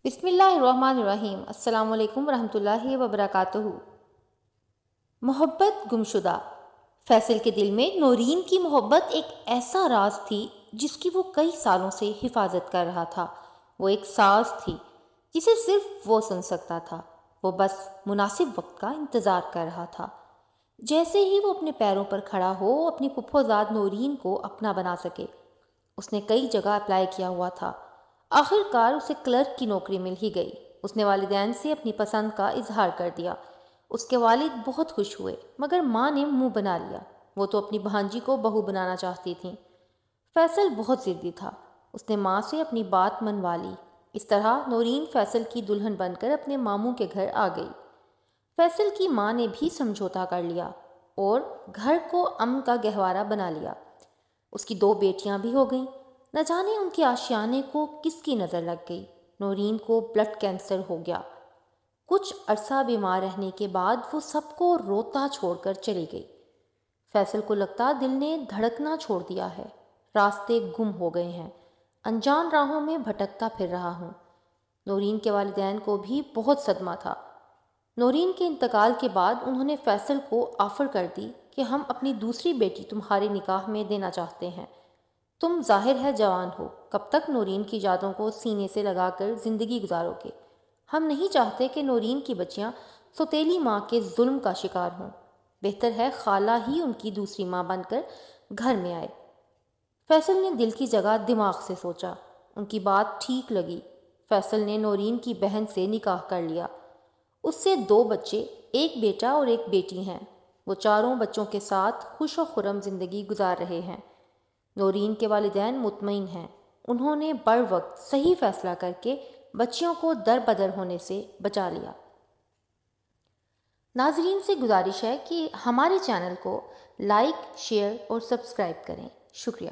بسم اللہ الرحمن الرحیم۔ السلام علیکم ورحمۃ اللہ وبرکاتہ۔ محبت گمشدہ۔ فیصل کے دل میں نورین کی محبت ایک ایسا راز تھی جس کی وہ کئی سالوں سے حفاظت کر رہا تھا۔ وہ ایک ساز تھی جسے صرف وہ سن سکتا تھا۔ وہ بس مناسب وقت کا انتظار کر رہا تھا۔ جیسے ہی وہ اپنے پیروں پر کھڑا ہو، اپنی پھپھوزاد نورین کو اپنا بنا سکے۔ اس نے کئی جگہ اپلائی کیا ہوا تھا۔ آخر کار اسے کلرک کی نوکری مل ہی گئی۔ اس نے والدین سے اپنی پسند کا اظہار کر دیا۔ اس کے والد بہت خوش ہوئے، مگر ماں نے منہ بنا لیا۔ وہ تو اپنی بھانجی کو بہو بنانا چاہتی تھیں۔ فیصل بہت ضدی تھا۔ اس نے ماں سے اپنی بات منوا لی۔ اس طرح نورین فیصل کی دلہن بن کر اپنے ماموں کے گھر آ گئی۔ فیصل کی ماں نے بھی سمجھوتا کر لیا اور گھر کو امن کا گہوارہ بنا لیا۔ اس کی 2 بیٹیاں بھی ہو گئیں۔ نہ جانے ان کے آشیانے کو کس کی نظر لگ گئی۔ نورین کو بلڈ کینسر ہو گیا۔ کچھ عرصہ بیمار رہنے کے بعد وہ سب کو روتا چھوڑ کر چلی گئی۔ فیصل کو لگتا دل نے دھڑکنا چھوڑ دیا ہے، راستے گم ہو گئے ہیں، انجان راہوں میں بھٹکتا پھر رہا ہوں۔ نورین کے والدین کو بھی بہت صدمہ تھا۔ نورین کے انتقال کے بعد انہوں نے فیصل کو آفر کر دی کہ ہم اپنی دوسری بیٹی تمہارے نکاح میں دینا چاہتے ہیں۔ تم ظاہر ہے جوان ہو، کب تک نورین کی یادوں کو سینے سے لگا کر زندگی گزارو گے؟ ہم نہیں چاہتے کہ نورین کی بچیاں سوتیلی ماں کے ظلم کا شکار ہوں۔ بہتر ہے خالہ ہی ان کی دوسری ماں بن کر گھر میں آئے۔ فیصل نے دل کی جگہ دماغ سے سوچا۔ ان کی بات ٹھیک لگی۔ فیصل نے نورین کی بہن سے نکاح کر لیا۔ اس سے 2 بچے، ایک بیٹا اور ایک بیٹی ہیں۔ وہ چاروں بچوں کے ساتھ خوش و خرم زندگی گزار رہے ہیں۔ نورین کے والدین مطمئن ہیں۔ انہوں نے بر وقت صحیح فیصلہ کر کے بچیوں کو در بدر ہونے سے بچا لیا۔ ناظرین سے گزارش ہے کہ ہمارے چینل کو لائک، شیئر اور سبسکرائب کریں۔ شکریہ۔